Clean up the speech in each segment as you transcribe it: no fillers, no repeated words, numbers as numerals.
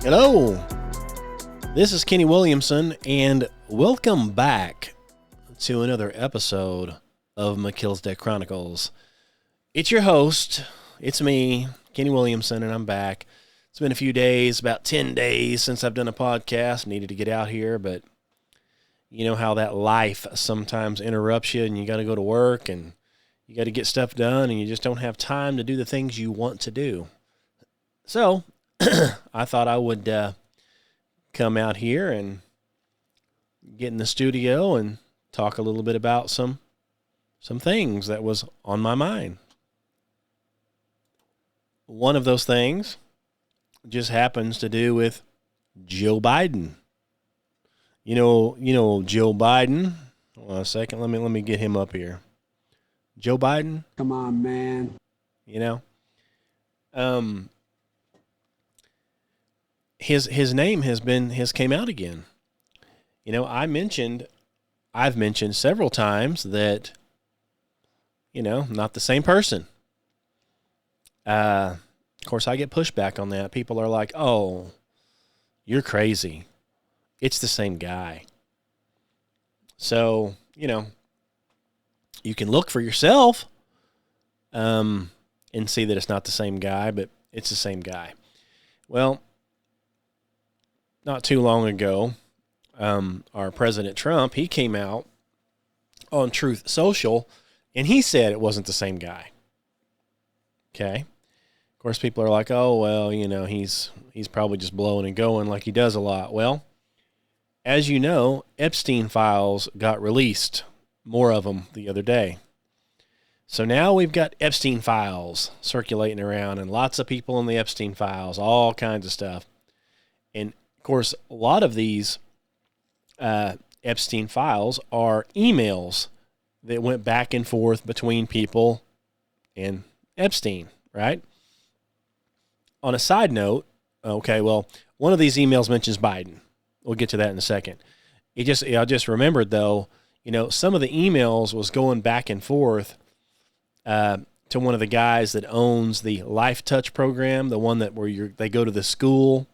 Hello, this is Kenny Williamson, and welcome back to another episode of McKill's Deck Chronicles. It's your host, it's me, Kenny Williamson, and I'm back. It's been a few days, about 10 days since I've done a podcast. Needed to get out here, but you know how that life sometimes interrupts you, and you got to go to work, and you got to get stuff done, and you just don't have time to do the things you want to do. So I thought I would come out here and get in the studio and talk a little bit about some things that was on my mind. One of those things just happens to do with Joe Biden. You know Joe Biden. Hold on a second. Let me get him up here. Joe Biden. Come on, man. His name has came out again. You know, I've mentioned several times that, not the same person. Of course, I get pushback on that. People are like, "Oh, you're crazy. It's the same guy." So, you can look for yourself and see that it's not the same guy, but it's the same guy. Well, not too long ago, our President Trump, he came out on Truth Social, and he said it wasn't the same guy. Okay. Of course, people are like, "Oh, well, he's probably just blowing and going like he does a lot." Well, as you know, Epstein files got released, more of them the other day. So now we've got Epstein files circulating around, and lots of people in the Epstein files, all kinds of stuff. And of course, a lot of these Epstein files are emails that went back and forth between people and Epstein, right? On a side note, okay, well, one of these emails mentions Biden. We'll get to that in a second. I just remembered, though, some of the emails was going back and forth to one of the guys that owns the Life Touch program, the one that they go to the school.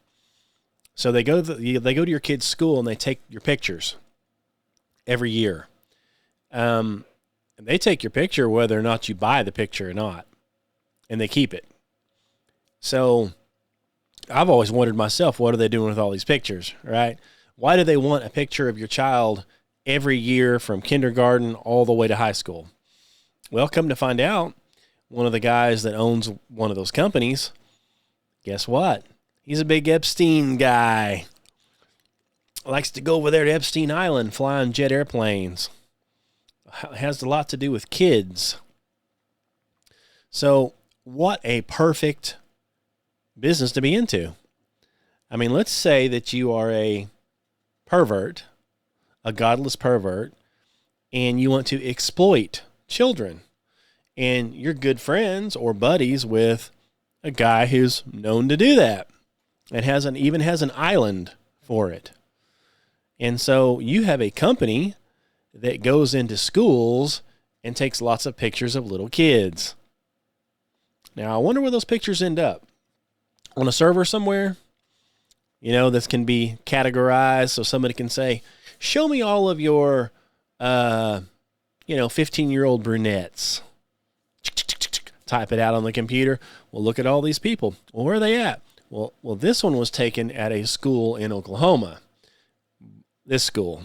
So they go to your kid's school and they take your pictures every year. And they take your picture whether or not you buy the picture or not, and they keep it. So I've always wondered myself, what are they doing with all these pictures, right? Why do they want a picture of your child every year from kindergarten all the way to high school? Well, come to find out, one of the guys that owns one of those companies, guess what? He's a big Epstein guy. Likes to go over there to Epstein Island, fly on jet airplanes. Has a lot to do with kids. So what a perfect business to be into. I mean, let's say that you are a pervert, a godless pervert, and you want to exploit children, and you're good friends or buddies with a guy who's known to do that and even has an island for it. And so you have a company that goes into schools and takes lots of pictures of little kids. Now, I wonder where those pictures end up. On a server somewhere, this can be categorized so somebody can say, "Show me all of your, 15-year-old brunettes." Type it out on the computer. Well, look at all these people. Well, where are they at? Well, this one was taken at a school in Oklahoma. This school.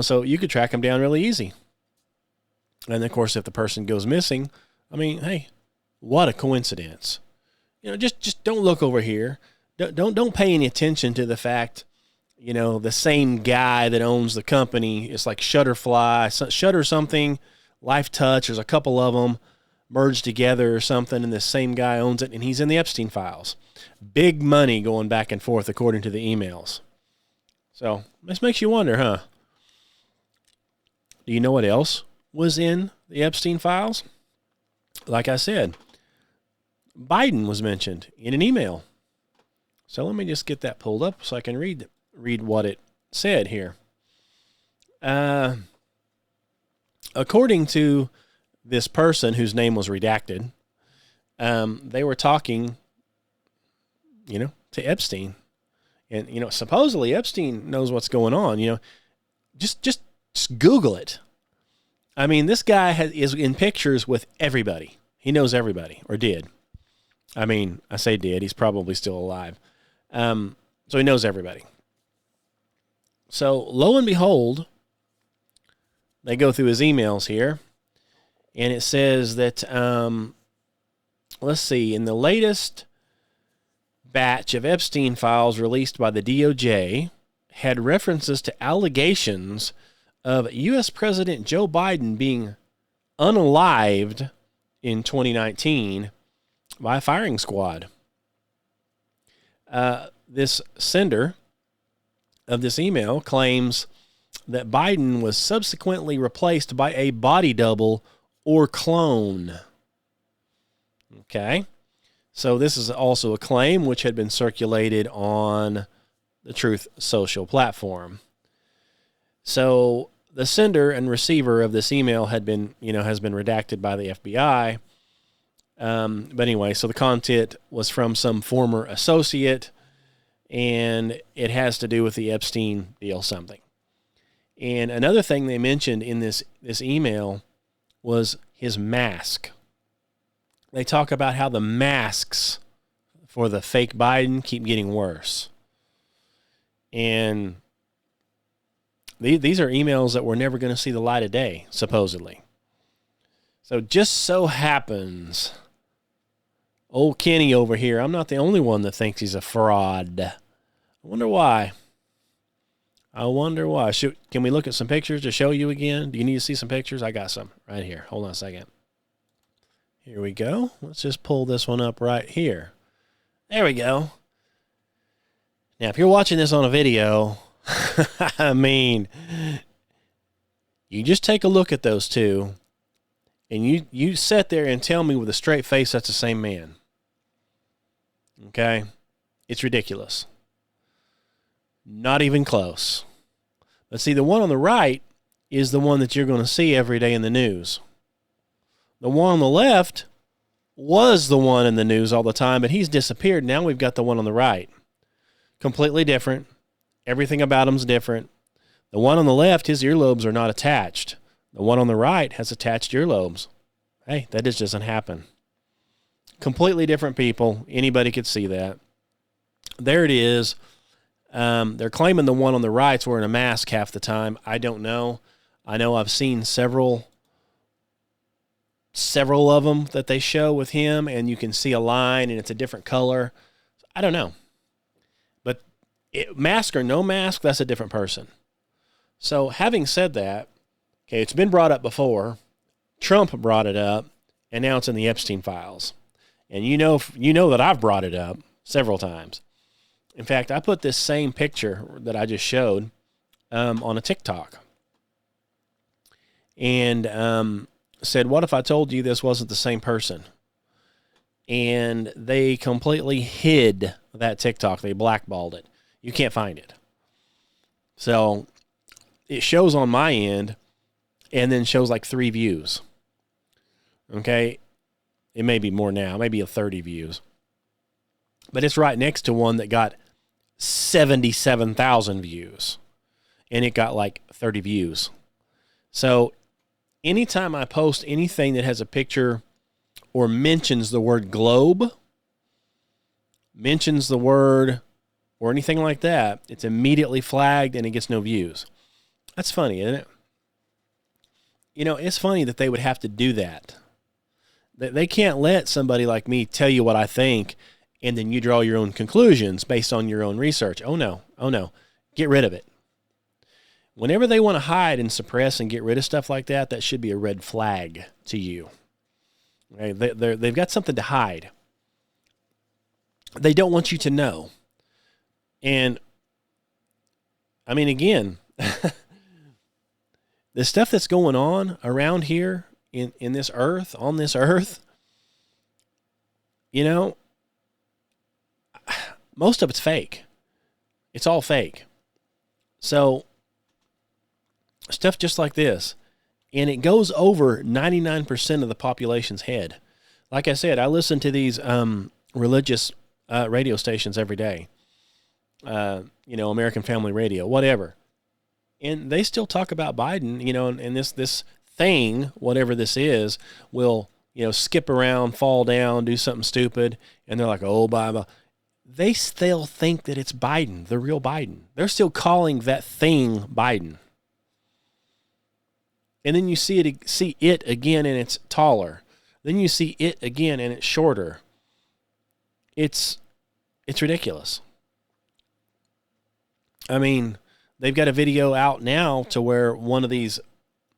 So you could track them down really easy. And of course, if the person goes missing, I mean, hey, what a coincidence. Just don't look over here. Don't pay any attention to the fact, the same guy that owns the company. It's like Shutter something, Life Touch. There's a couple of them merged together or something, and the same guy owns it, and he's in the Epstein files. Big money going back and forth according to the emails. So this makes you wonder, huh? Do you know what else was in the Epstein files? Like I said, Biden was mentioned in an email. So let me just get that pulled up so I can read what it said here. According to this person whose name was redacted, they were talking, to Epstein And, supposedly Epstein knows what's going on. Just Google it. I mean, this guy is in pictures with everybody. He knows everybody, or did. I mean, I say did. He's probably still alive. So he knows everybody. So lo and behold, they go through his emails here, and it says that, let's see, in the latest batch of Epstein files released by the DOJ had references to allegations of U.S. President Joe Biden being unalived in 2019 by a firing squad. This sender of this email claims that Biden was subsequently replaced by a body double or clone. Okay. So this is also a claim which had been circulated on the Truth Social platform. So the sender and receiver of this email has been redacted by the FBI. But anyway, so the content was from some former associate, and it has to do with the Epstein deal something. And another thing they mentioned in this email was his mask. They talk about how the masks for the fake Biden keep getting worse. And these are emails that we're never going to see the light of day, supposedly. So just so happens, old Kenny over here, I'm not the only one that thinks he's a fraud. I wonder why. Can we look at some pictures to show you again? Do you need to see some pictures? I got some right here. Hold on a second. Here we go. Let's just pull this one up right here. There we go. Now, if you're watching this on a video, I mean, you just take a look at those two, and you sit there and tell me with a straight face that's the same man. Okay? It's ridiculous. Not even close. But see, the one on the right is the one that you're going to see every day in the news. The one on the left was the one in the news all the time, but he's disappeared. Now we've got the one on the right. Completely different. Everything about him's different. The one on the left, his earlobes are not attached. The one on the right has attached earlobes. Hey, that just doesn't happen. Completely different people. Anybody could see that. There it is. They're claiming the one on the right's wearing a mask half the time. I don't know. I know I've seen several of them that they show with him, and you can see a line, and it's a different color. I don't know. But mask or no mask, that's a different person. So having said that, okay, it's been brought up before. Trump brought it up, and now it's in the Epstein files. And you know that I've brought it up several times. In fact, I put this same picture that I just showed on a TikTok. And said, what if I told you this wasn't the same person? And they completely hid that TikTok. They blackballed it. You can't find it. So it shows on my end and then shows like 3 views. Okay? It may be more now. Maybe 30 views. But it's right next to one that got 77,000 views. And it got like 30 views. So anytime I post anything that has a picture or mentions the word globe, mentions the word or anything like that, it's immediately flagged and it gets no views. That's funny, isn't it? It's funny that they would have to do that. They can't let somebody like me tell you what I think and then you draw your own conclusions based on your own research. Oh no. Get rid of it. Whenever they want to hide and suppress and get rid of stuff like that, that should be a red flag to you. Okay? They've got something to hide. They don't want you to know. And, I mean, again, the stuff that's going on around here in this earth, on this earth, most of it's fake. It's all fake. So, stuff just like this. And it goes over 99% of the population's head. Like I said, I listen to these religious radio stations every day. American Family Radio, whatever. And they still talk about Biden, and this thing, whatever this is, will, skip around, fall down, do something stupid. And they're like, oh, blah. They still think that it's Biden, the real Biden. They're still calling that thing Biden. And then you see it again, and it's taller. Then you see it again, and it's shorter. It's ridiculous. I mean, they've got a video out now to where one of these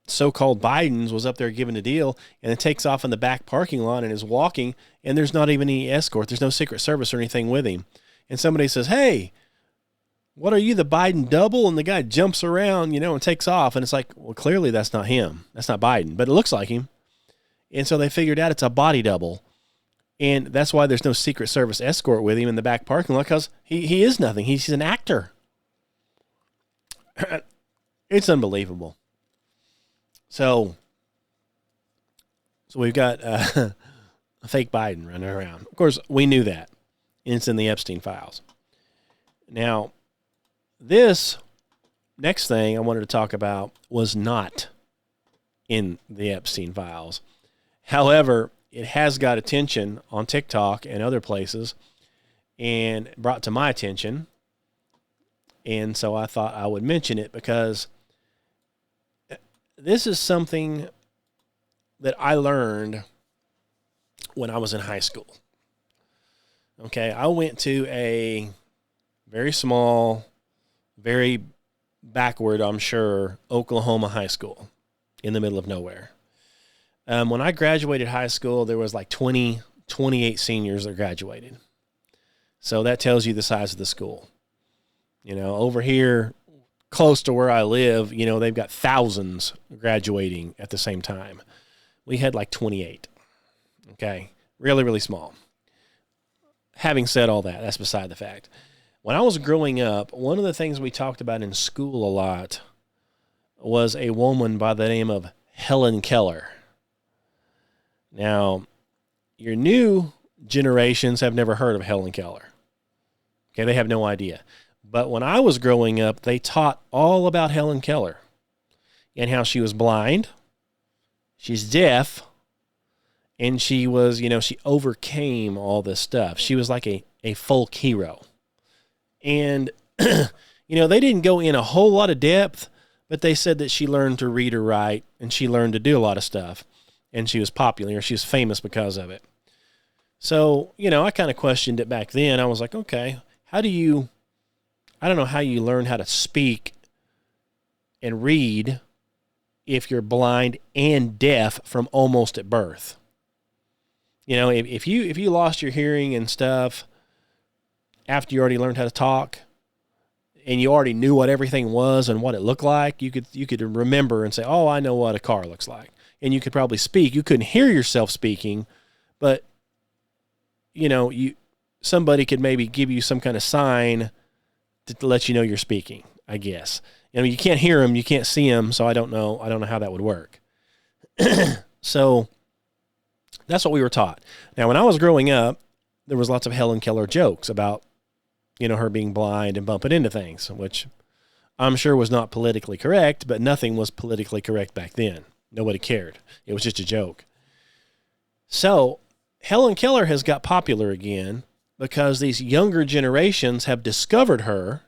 so-called Bidens was up there giving a deal, and it takes off in the back parking lot and is walking, and there's not even any escort. There's no Secret Service or anything with him. And somebody says, hey, what are you, the Biden double? And the guy jumps around, and takes off. And it's like, well, clearly that's not him. That's not Biden, but it looks like him. And so they figured out it's a body double. And that's why there's no Secret Service escort with him in the back parking lot, because he is nothing. He's an actor. It's unbelievable. So we've got a fake Biden running around. Of course, we knew that. And it's in the Epstein files. Now, this next thing I wanted to talk about was not in the Epstein files. However, it has got attention on TikTok and other places and brought to my attention. And so I thought I would mention it because this is something that I learned when I was in high school. Okay, I went to a very small, very backward, I'm sure, Oklahoma high school in the middle of nowhere. When I graduated high school, there was like 28 seniors that graduated. So that tells you the size of the school. Over here, close to where I live, they've got thousands graduating at the same time. We had like 28. Okay, really, really small. Having said all that, that's beside the fact. When I was growing up, one of the things we talked about in school a lot was a woman by the name of Helen Keller. Now, your new generations have never heard of Helen Keller. Okay, they have no idea. But when I was growing up, they taught all about Helen Keller and how she was blind, she's deaf, and she was, she overcame all this stuff. She was like a folk hero. And, they didn't go in a whole lot of depth, but they said that she learned to read or write, and she learned to do a lot of stuff. And she was popular. She was famous because of it. So, I kind of questioned it back then. I was like, okay, I don't know how you learn how to speak and read if you're blind and deaf from almost at birth. If you lost your hearing and stuff after you already learned how to talk and you already knew what everything was and what it looked like, you could remember and say, oh, I know what a car looks like. And you could probably speak. You couldn't hear yourself speaking, but somebody could maybe give you some kind of sign to let you know you're speaking, I guess. You can't hear them, you can't see them, so I don't know how that would work. So that's what we were taught. Now, when I was growing up, there was lots of Helen Keller jokes about, her being blind and bumping into things, which I'm sure was not politically correct, but nothing was politically correct back then. Nobody cared. It was just a joke. So Helen Keller has got popular again because these younger generations have discovered her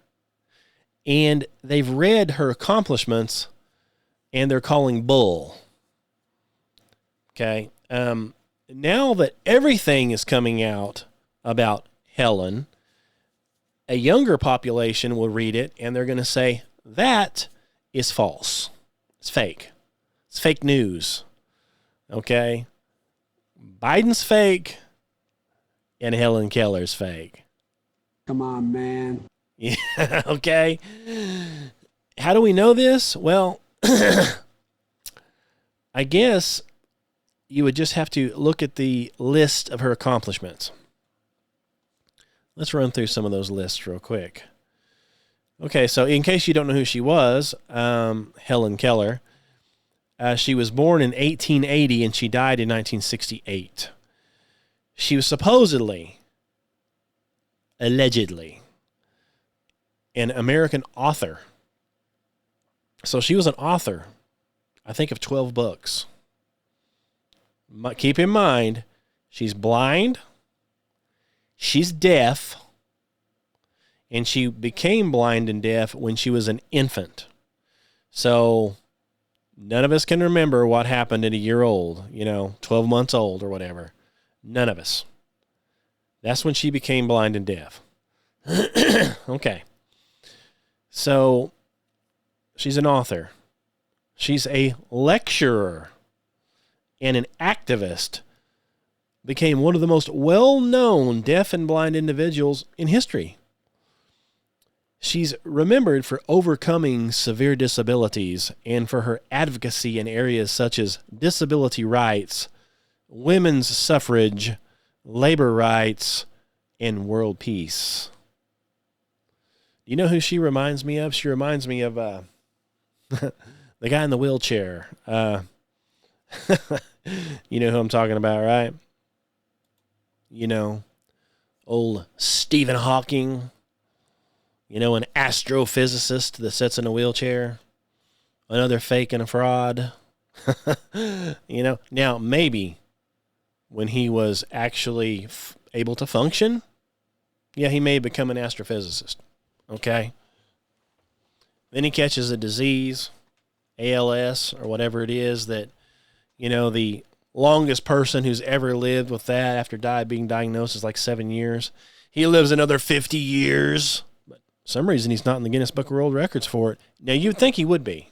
and they've read her accomplishments and they're calling bull. Okay. Now that everything is coming out about Helen, a younger population will read it and they're going to say, that is false. It's fake. It's fake news. Okay. Biden's fake and Helen Keller's fake. Come on, man. Yeah, okay. How do we know this? Well, I guess you would just have to look at the list of her accomplishments. Let's run through some of those lists real quick. Okay, so in case you don't know who she was, Helen Keller, she was born in 1880 and she died in 1968. She was supposedly, allegedly, an American author. So she was an author, I think, of 12 books. Keep in mind, she's blind, she's deaf, and she became blind and deaf when she was an infant. So none of us can remember what happened at a year old, 12 months old or whatever. None of us. That's when she became blind and deaf. Okay. So she's an author. She's a lecturer and an activist. Became one of the most well-known deaf and blind individuals in history. She's remembered for overcoming severe disabilities and for her advocacy in areas such as disability rights, women's suffrage, labor rights, and world peace. You know who she reminds me of? She reminds me of the guy in the wheelchair. You know who I'm talking about, right? Old Stephen Hawking. An astrophysicist that sits in a wheelchair. Another fake and a fraud. Now maybe when he was actually able to function, he may become an astrophysicist. Okay? Then he catches a disease, ALS or whatever it is that, the longest person who's ever lived with that after being diagnosed is like 7 years. He lives another 50 years. For some reason, he's not in the Guinness Book of World Records for it. Now, you'd think he would be,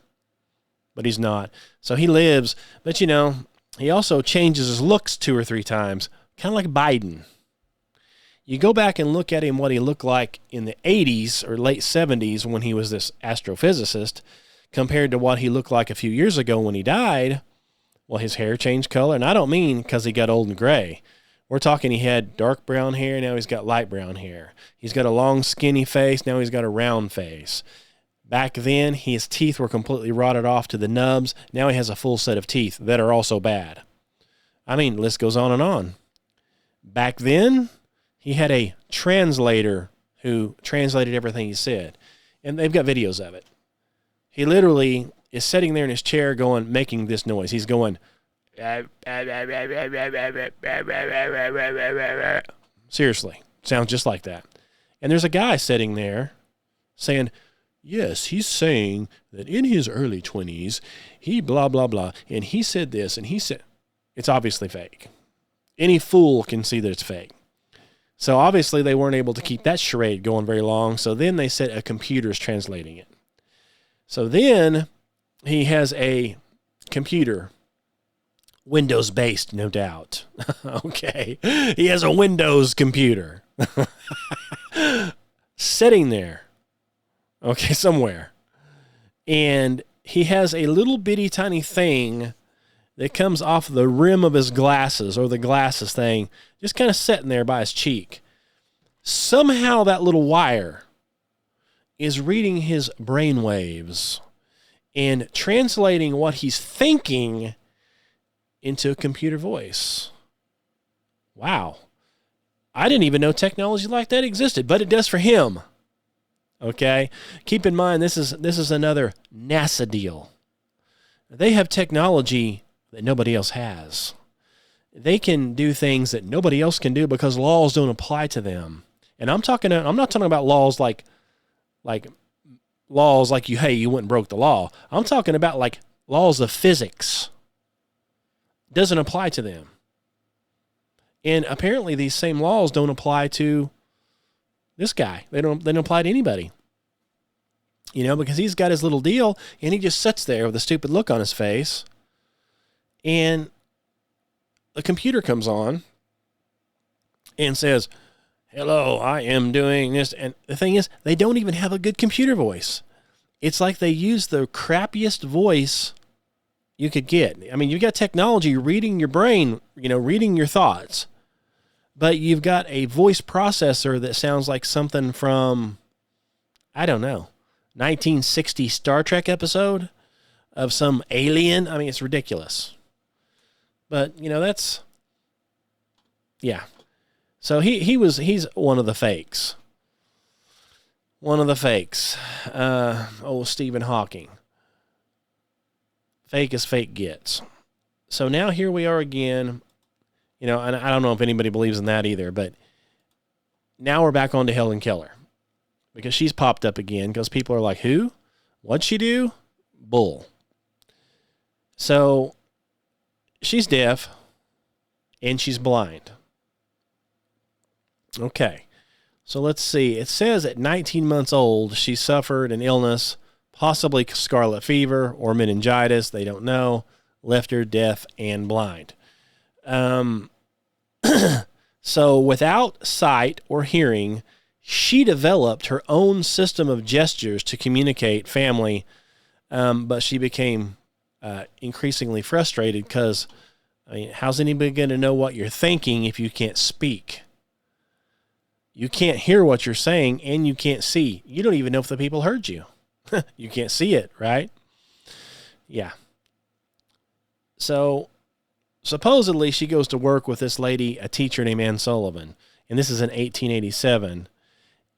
but he's not. So he lives, but he also changes his looks 2 or 3 times, kind of like Biden. You go back and look at him, what he looked like in the 80s or late 70s when he was this astrophysicist, compared to what he looked like a few years ago when he died. Well, his hair changed color, and I don't mean because he got old and gray. We're talking he had dark brown hair, now he's got light brown hair. He's got a long, skinny face, now he's got a round face. Back then, his teeth were completely rotted off to the nubs. Now he has a full set of teeth that are also bad. I mean, the list goes on and on. Back then, he had a translator who translated everything he said. And they've got videos of it. He literally is sitting there in his chair making this noise. He's going... Seriously, sounds just like that. And there's a guy sitting there saying, yes, he's saying that in his early 20s, he blah, blah, blah, and he said this, and he said, it's obviously fake. Any fool can see that it's fake. So obviously they weren't able to keep that charade going very long, so then they said a computer's translating it. So then he has a computer, Windows-based, no doubt. Okay. He has a Windows computer sitting there, okay, somewhere. And he has a little bitty tiny thing that comes off the rim of his glasses, or the glasses thing, just kind of sitting there by his cheek. Somehow that little wire is reading his brain waves and translating what he's thinking into a computer voice. Wow. I didn't even know technology like that existed, but it does for him. Okay? Keep in mind, this is another NASA deal. They have technology that nobody else has. They can do things that nobody else can do because laws don't apply to them. And I'm not talking about laws like laws like you went and broke the law. I'm talking about like laws of physics. Doesn't apply to them. And apparently these same laws don't apply to this guy. They don't apply to anybody. Because he's got his little deal and he just sits there with a stupid look on his face. And the computer comes on and says, hello, I am doing this. And the thing is, they don't even have a good computer voice. It's like they use the crappiest voice you could get. I mean, you've got technology reading your brain, reading your thoughts. But you've got a voice processor that sounds like something from, I don't know, 1960 Star Trek episode of some alien. I mean, it's ridiculous. But, that's, yeah. So he's one of the fakes. one of the fakes. Stephen Hawking. Fake as fake gets. So now here we are again. And I don't know if anybody believes in that either, but now we're back on to Helen Keller because she's popped up again because people are like, who? What'd she do? Bull. So she's deaf and she's blind. Okay. So let's see. It says at 19 months old, she suffered an illness, possibly scarlet fever or meningitis. They don't know. Left her deaf and blind. So without sight or hearing, she developed her own system of gestures to communicate family. But she became increasingly frustrated because, how's anybody going to know what you're thinking if you can't speak? You can't hear what you're saying and you can't see. You don't even know if the people heard you. You can't see it, right? Yeah. So supposedly she goes to work with this lady, a teacher named Anne Sullivan. And this is in 1887.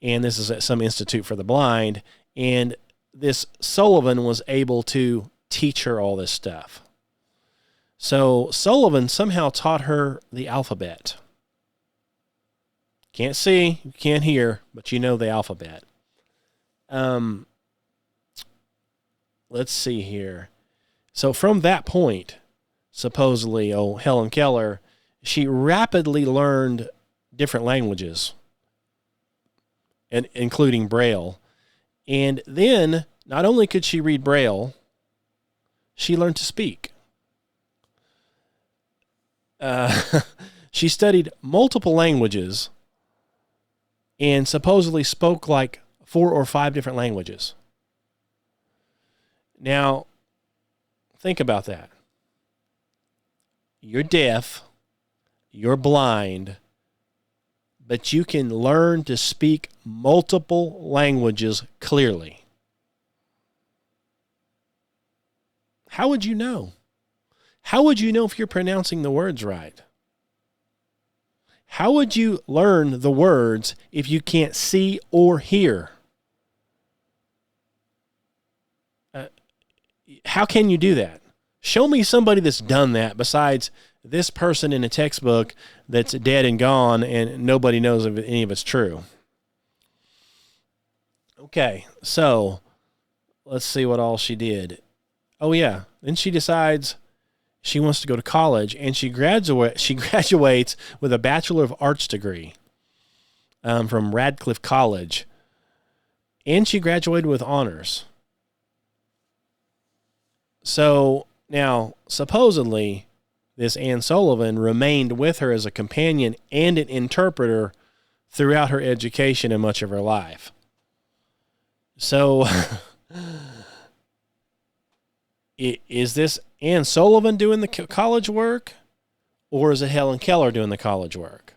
And this is at some institute for the blind. And this Sullivan was able to teach her all this stuff. So Sullivan somehow taught her the alphabet. Can't see, you can't hear, but you know the alphabet. Let's see here. So from that point, supposedly, Helen Keller, she rapidly learned different languages, and including Braille. And then, not only could she read Braille, she learned to speak. She studied multiple languages and supposedly spoke like 4 or 5 different languages. Now, think about that. You're deaf, you're blind, but you can learn to speak multiple languages clearly. How would you know? How would you know if you're pronouncing the words right? How would you learn the words if you can't see or hear? How can you do that? Show me somebody that's done that besides this person in a textbook that's dead and gone and nobody knows if any of it's true. Okay, so let's see what all she did. Oh, yeah. Then she decides she wants to go to college, and she graduates with a Bachelor of Arts degree from Radcliffe College, and she graduated with honors. So now, supposedly, this Anne Sullivan remained with her as a companion and an interpreter throughout her education and much of her life. So, is this Anne Sullivan doing the college work, or is it Helen Keller doing the college work?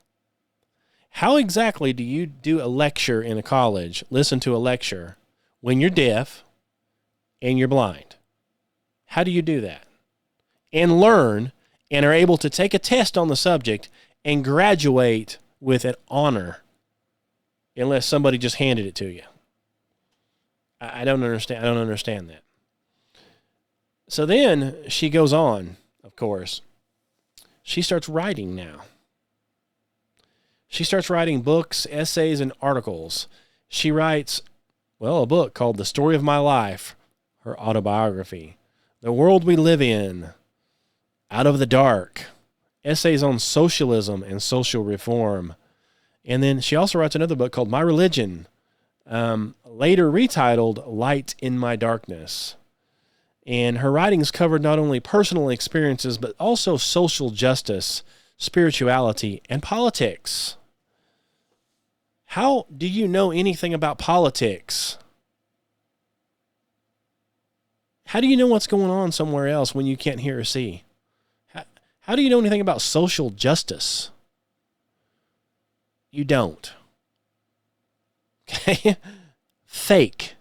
How exactly do you do a lecture in a college, listen to a lecture, when you're deaf and you're blind? How do you do that? And learn and are able to take a test on the subject and graduate with an honor unless somebody just handed it to you. I don't understand. I don't understand that. So then she goes on, of course. She starts writing now. She starts writing books, essays, and articles. She writes, a book called The Story of My Life, her autobiography, The World We Live In, Out of the Dark, essays on socialism and social reform. And then she also writes another book called My Religion, later retitled Light in My Darkness. And her writings covered not only personal experiences, but also social justice, spirituality, and politics. How do you know anything about politics? How do you know what's going on somewhere else when you can't hear or see? How do you know anything about social justice? You don't. Okay? Fake.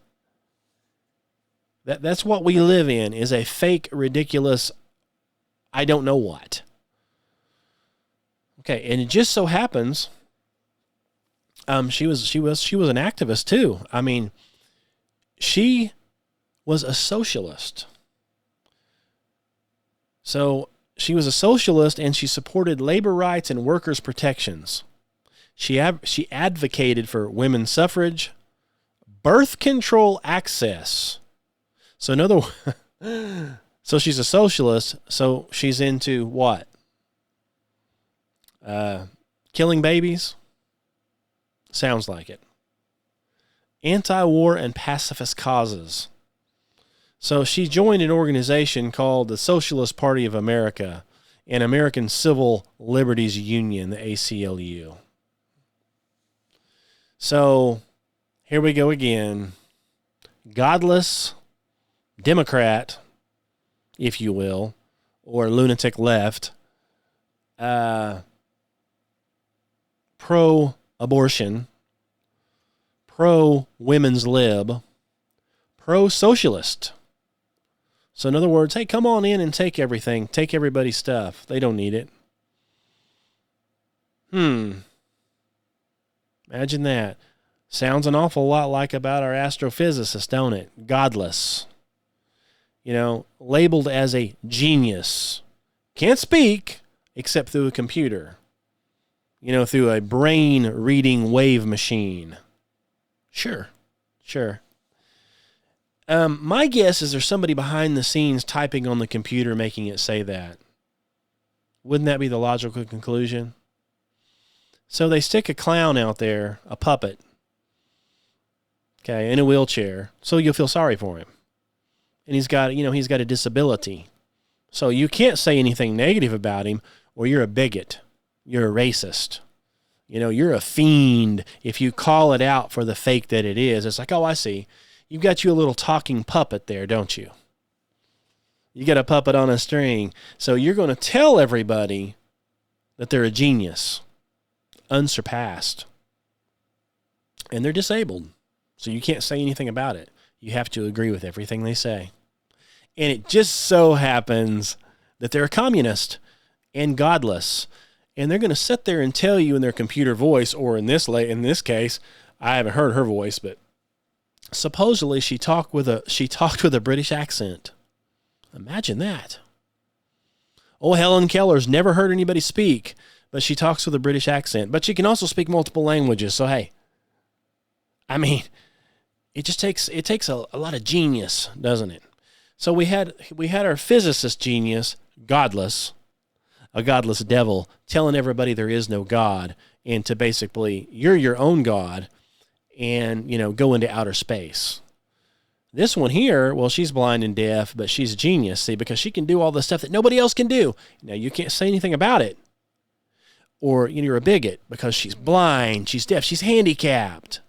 That's what we live in, is a fake, ridiculous, I don't know what. Okay, and it just so happens She was an activist too. I mean, she was a socialist. So she was a socialist, and she supported labor rights and workers' protections. She advocated for women's suffrage, birth control access. So so she's a socialist. So she's into what? Killing babies? Sounds like it. Anti-war and pacifist causes. So she joined an organization called the Socialist Party of America and American Civil Liberties Union, the ACLU. So here we go again. Godless Democrat, if you will, or lunatic left, pro-abortion, pro-women's lib, pro-socialist. So in other words, hey, come on in and take everything. Take everybody's stuff. They don't need it. Imagine that. Sounds an awful lot like about our astrophysicist, don't it? Godless. Labeled as a genius. Can't speak except through a computer. Through a brain-reading wave machine. Sure. My guess is there's somebody behind the scenes typing on the computer making it say that. Wouldn't that be the logical conclusion? So they stick a clown out there, a puppet, in a wheelchair, so you'll feel sorry for him. And he's got a disability. So you can't say anything negative about him, or you're a bigot. You're a racist. You're a fiend if you call it out for the fake that it is. It's like, oh, I see. You've got you a little talking puppet there, don't you? You got a puppet on a string. So you're going to tell everybody that they're a genius, unsurpassed. And they're disabled. So you can't say anything about it. You have to agree with everything they say. And it just so happens that they're a communist and godless. And they're going to sit there and tell you in their computer voice, or in this case, I haven't heard her voice, but supposedly she talked with a British accent. Imagine that. Oh, Helen Keller's never heard anybody speak, but she talks with a British accent. But she can also speak multiple languages. So hey, I mean, it takes a lot of genius, doesn't it? So we had our physicist genius, godless, a godless devil, telling everybody there is no God, and to basically, you're your own God, and, go into outer space. This one here, well, she's blind and deaf, but she's a genius, see, because she can do all the stuff that nobody else can do. Now, you can't say anything about it. Or you're a bigot because she's blind, she's deaf, she's handicapped.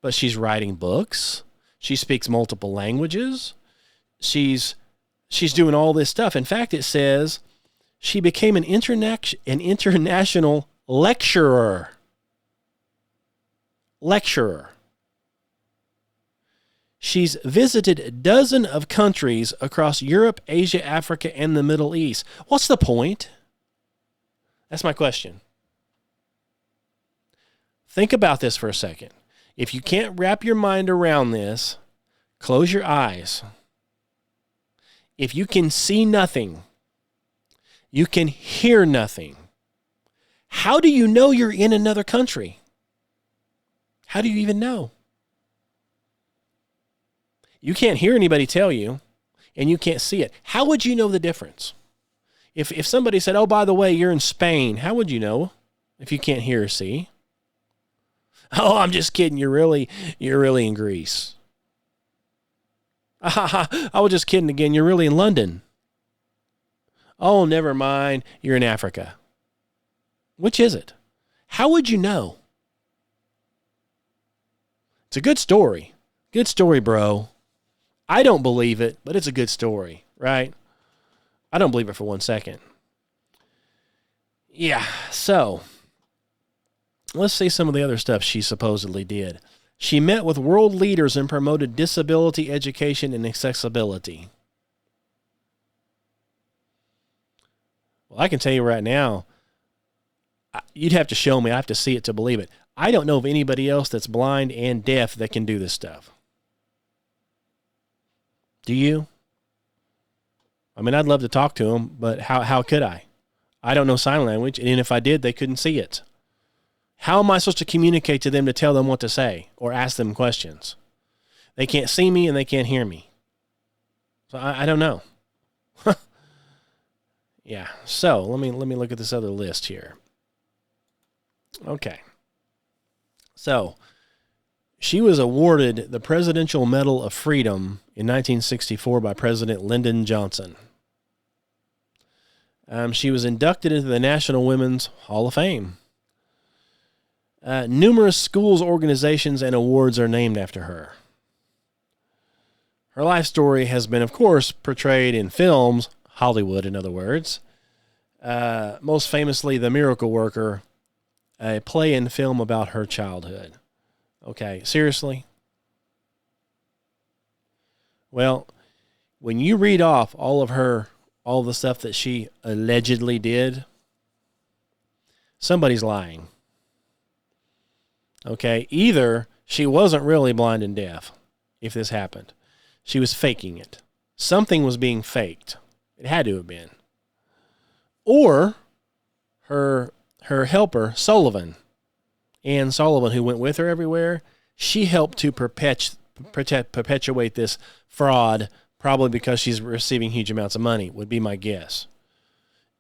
But she's writing books. She speaks multiple languages. She's doing all this stuff. In fact, it says she became an international lecturer. She's visited dozens of countries across Europe, Asia, Africa, and the Middle East. What's the point? That's my question. Think about this for a second. If you can't wrap your mind around this, close your eyes. If you can see nothing, you can hear nothing, how do you know you're in another country? How do you even know? You can't hear anybody tell you, and you can't see it. How would you know the difference? If somebody said, oh, by the way, you're in Spain, how would you know if you can't hear or see? Oh, I'm just kidding. You're really in Greece. I was just kidding again. You're really in London. Oh, never mind. You're in Africa. Which is it? How would you know? It's a good story. Good story, bro. I don't believe it, but it's a good story, right? I don't believe it for 1 second. Yeah, so let's see some of the other stuff she supposedly did. She met with world leaders and promoted disability education and accessibility. Well, I can tell you right now, You'd have to show me. I have to see it to believe it. I don't know of anybody else that's blind and deaf that can do this stuff. Do you? I mean, I'd love to talk to them, but how could I? I don't know sign language, and if I did, they couldn't see it. How am I supposed to communicate to them to tell them what to say or ask them questions? They can't see me and they can't hear me. So I don't know. Yeah. So let me look at this other list here. Okay. So she was awarded the Presidential Medal of Freedom in 1964 by President Lyndon Johnson. She was inducted into the National Women's Hall of Fame. Numerous schools, organizations, and awards are named after her. Her life story has been, of course, portrayed in films, Hollywood, in other words. Most famously, The Miracle Worker, a play and film about her childhood. Okay, seriously? Well, when you read off all the stuff that she allegedly did, somebody's lying. Okay, either she wasn't really blind and deaf, if this happened. She was faking it. Something was being faked. It had to have been. Or her helper, Sullivan, Anne Sullivan, who went with her everywhere, she helped to perpetuate this fraud, probably because she's receiving huge amounts of money, would be my guess.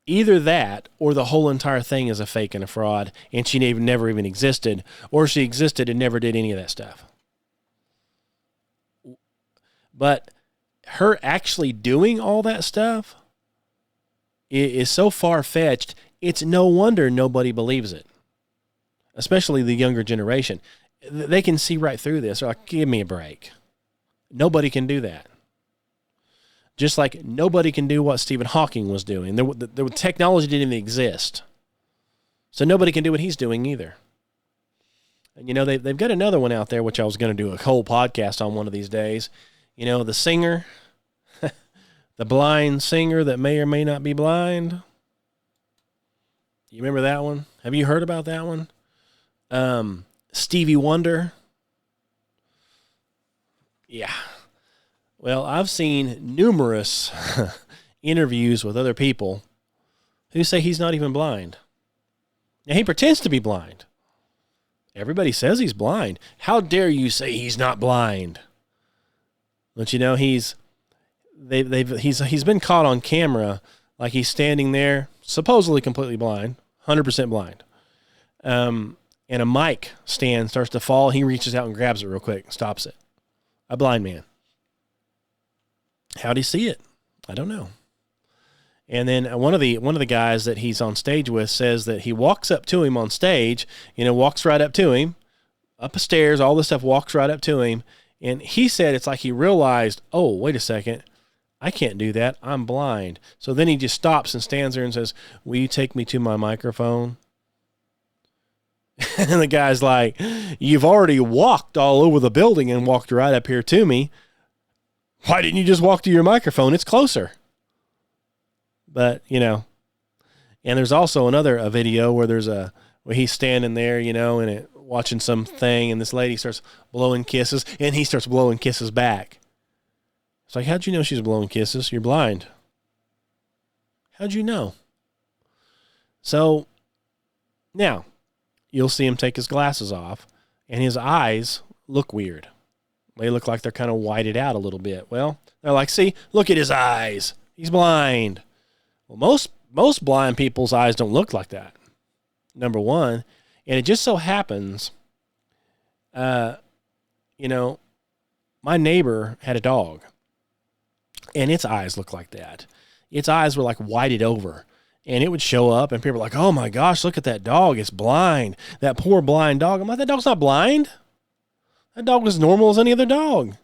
Either that, or the whole entire thing is a fake and a fraud, and she never even existed, or she existed and never did any of that stuff. But her actually doing all that stuff is so far-fetched, it's no wonder nobody believes it, especially the younger generation. They can see right through this. They're like, give me a break. Nobody can do that. Just like nobody can do what Stephen Hawking was doing. The technology didn't even exist. So nobody can do what he's doing either. And, you know, they've got another one out there, which I was going to do a whole podcast on one of these days. You know, the singer, the blind singer that may or may not be blind. You remember that one? Have you heard about that one? Stevie Wonder. Yeah. Well, I've seen numerous interviews with other people who say he's not even blind. Now, he pretends to be blind. Everybody says he's blind. How dare you say he's not blind? But you know, he's been caught on camera like he's standing there, supposedly completely blind, 100% blind. And a mic stand starts to fall. He reaches out and grabs it real quick, stops it. A blind man. How'd he see it? I don't know. And then one of the guys that he's on stage with says that he walks up to him on stage, walks right up to him, up the stairs, all this stuff, walks right up to him. And he said it's like he realized, oh, wait a second, I can't do that. I'm blind. So then he just stops and stands there and says, will you take me to my microphone? And the guy's like, you've already walked all over the building and walked right up here to me. Why didn't you just walk to your microphone? It's closer. But, and there's also another video where he's standing there, and watching something, and this lady starts blowing kisses, and he starts blowing kisses back. It's like, how'd you know she's blowing kisses? You're blind. How'd you know? So, now, you'll see him take his glasses off, and his eyes look weird. They look like they're kind of whited out a little bit. Well, they're like, see, look at his eyes. He's blind. Well, most blind people's eyes don't look like that, number one. And it just so happens, my neighbor had a dog, and its eyes looked like that. Its eyes were like whited over, and it would show up, and people were like, oh my gosh, look at that dog. It's blind. That poor blind dog. I'm like, that dog's not blind. That dog was normal as any other dog.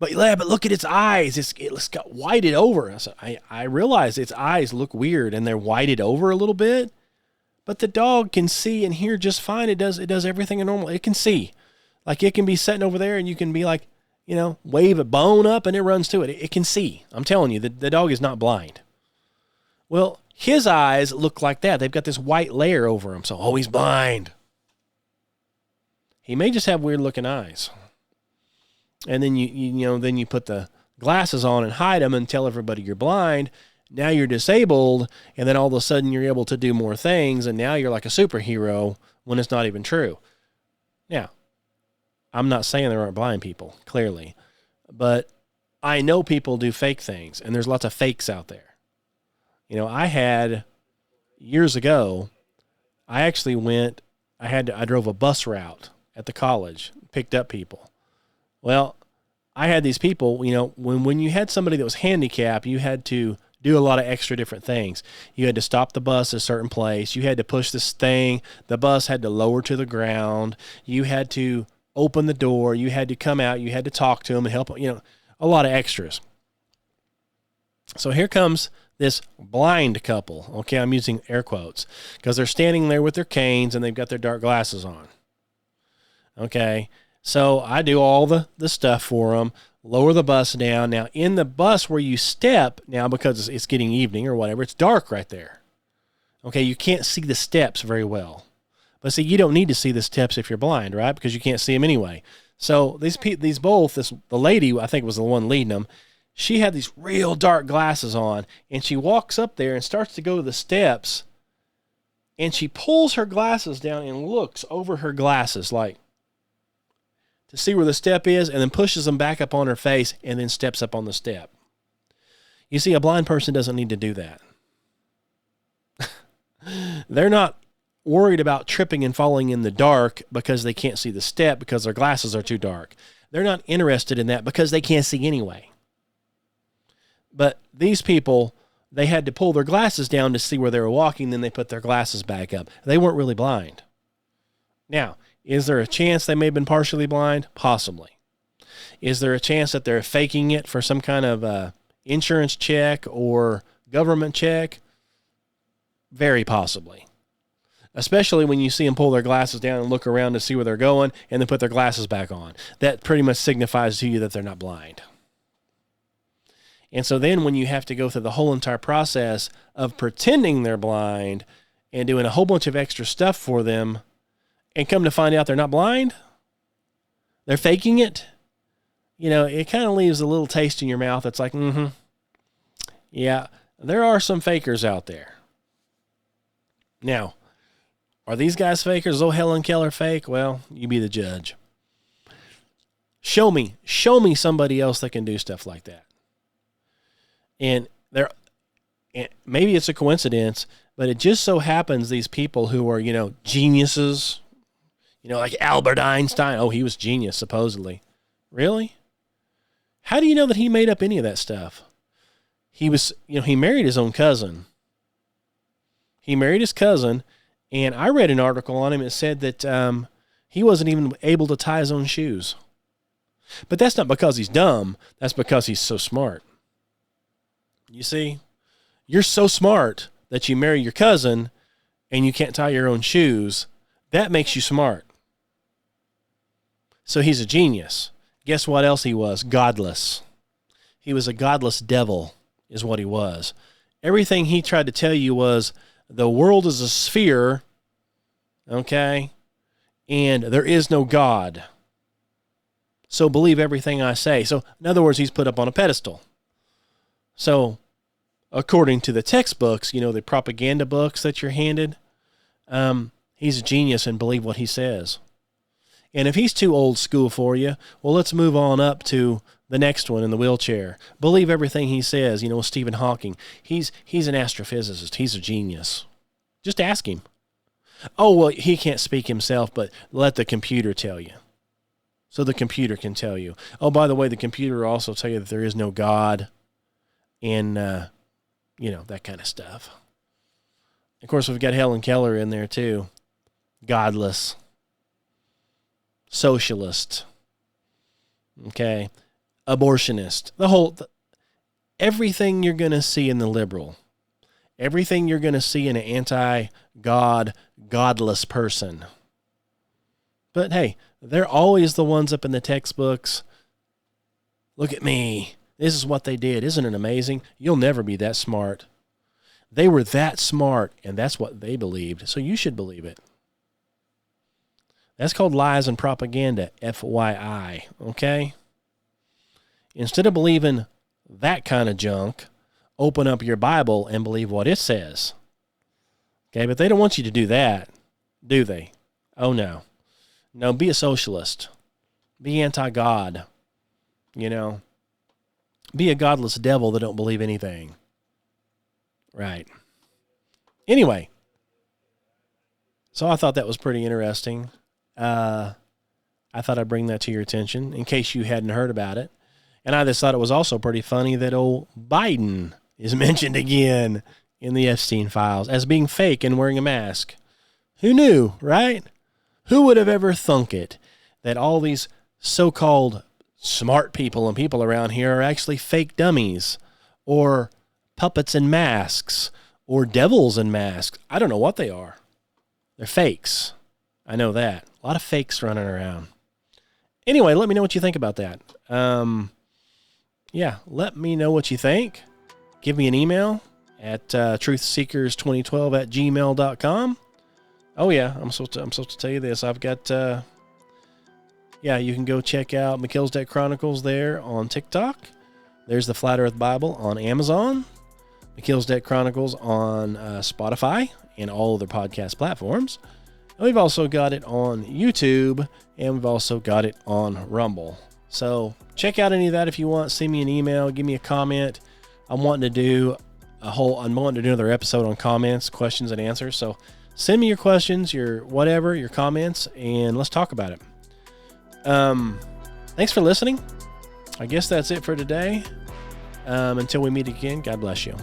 But look at its eyes. It's got whited over. So I realize its eyes look weird, and they're whited over a little bit. But the dog can see and hear just fine. It does everything normal. It can see. Like, it can be sitting over there, and you can be like, wave a bone up, and it runs to it. It can see. I'm telling you, the dog is not blind. Well, his eyes look like that. They've got this white layer over him. So, oh, he's blind. He may just have weird looking eyes. And then then you put the glasses on and hide them and tell everybody you're blind. Now you're disabled, and then all of a sudden you're able to do more things, and now you're like a superhero when it's not even true. Now, I'm not saying there aren't blind people, clearly, but I know people do fake things, and there's lots of fakes out there. I had, years ago, I drove a bus route at the college, picked up people. Well, I had these people, when you had somebody that was handicapped, you had to do a lot of extra different things. You had to stop the bus at a certain place. You had to push this thing. The bus had to lower to the ground. You had to open the door. You had to come out. You had to talk to them and help them, a lot of extras. So here comes this blind couple. Okay, I'm using air quotes because they're standing there with their canes and they've got their dark glasses on. Okay, so I do all the stuff for them, lower the bus down. Now, in the bus where you step, now because it's getting evening or whatever, it's dark right there. Okay, you can't see the steps very well. But see, you don't need to see the steps if you're blind, right? Because you can't see them anyway. So the lady, I think was the one leading them, she had these real dark glasses on, and she walks up there and starts to go to the steps, and she pulls her glasses down and looks over her glasses like to see where the step is, and then pushes them back up on her face and then steps up on the step. You see, a blind person doesn't need to do that. They're not worried about tripping and falling in the dark because they can't see the step because their glasses are too dark. They're not interested in that because they can't see anyway. But these people, they had to pull their glasses down to see where they were walking, then they put their glasses back up. They weren't really blind. Now, is there a chance they may have been partially blind? Possibly. Is there a chance that they're faking it for some kind of insurance check or government check? Very possibly. Especially when you see them pull their glasses down and look around to see where they're going and then put their glasses back on. That pretty much signifies to you that they're not blind. And so then when you have to go through the whole entire process of pretending they're blind and doing a whole bunch of extra stuff for them and come to find out they're not blind, they're faking it, it kind of leaves a little taste in your mouth. It's like, yeah, there are some fakers out there. Now, are these guys fakers? Is old Helen Keller fake? Well, you be the judge. Show me somebody else that can do stuff like that. And maybe it's a coincidence, but it just so happens these people who are, geniuses, like Albert Einstein. Oh, he was genius, supposedly. Really? How do you know that he made up any of that stuff? He was, he married his own cousin. He married his cousin, and I read an article on him that said that he wasn't even able to tie his own shoes. But that's not because he's dumb. That's because he's so smart. You see, you're so smart that you marry your cousin and you can't tie your own shoes. That makes you smart. So he's a genius. Guess what else he was? Godless. He was a godless devil is what he was. Everything he tried to tell you was the world is a sphere, okay, and there is no God. So believe everything I say. So in other words, he's put up on a pedestal. So according to the textbooks, the propaganda books that you're handed, he's a genius and believe what he says. And if he's too old school for you, well, let's move on up to the next one in the wheelchair. Believe everything he says, Stephen Hawking. He's an astrophysicist. He's a genius. Just ask him. Oh, well, he can't speak himself, but let the computer tell you. So the computer can tell you. Oh, by the way, the computer will also tell you that there is no God and, that kind of stuff. Of course, we've got Helen Keller in there too. Godless. Socialist. Okay. Abortionist. Everything you're going to see in the liberal. Everything you're going to see in an anti-God, godless person. But hey, they're always the ones up in the textbooks. Look at me. This is what they did. Isn't it amazing? You'll never be that smart. They were that smart, and that's what they believed, so you should believe it. That's called lies and propaganda, FYI, okay? Instead of believing that kind of junk, open up your Bible and believe what it says. Okay, but they don't want you to do that, do they? Oh, no. No, be a socialist. Be anti-God. You know, be a godless devil that don't believe anything. Right. Anyway, so I thought that was pretty interesting. I thought I'd bring that to your attention in case you hadn't heard about it. And I just thought it was also pretty funny that old Biden is mentioned again in the Epstein files as being fake and wearing a mask. Who knew, right? Who would have ever thunk it that all these so-called smart people and people around here are actually fake dummies or puppets in masks or devils in masks? I don't know what they are. They're fakes. I know that. A lot of fakes running around. Anyway, let me know what you think about that. Yeah, let me know what you think. Give me an email at truthseekers2012@gmail.com. Oh yeah, I'm supposed to tell you this. I've got you can go check out McKill's Dead Chronicles there on TikTok. There's the Flat Earth Bible on Amazon. McKill's Dead Chronicles on Spotify and all other podcast platforms. And we've also got it on YouTube, and we've also got it on Rumble. So check out any of that if you want. Send me an email. Give me a comment. I'm wanting to do another episode on comments, questions, and answers. So send me your questions, your whatever, your comments, and let's talk about it. Thanks for listening. I guess that's it for today. Until we meet again, God bless you.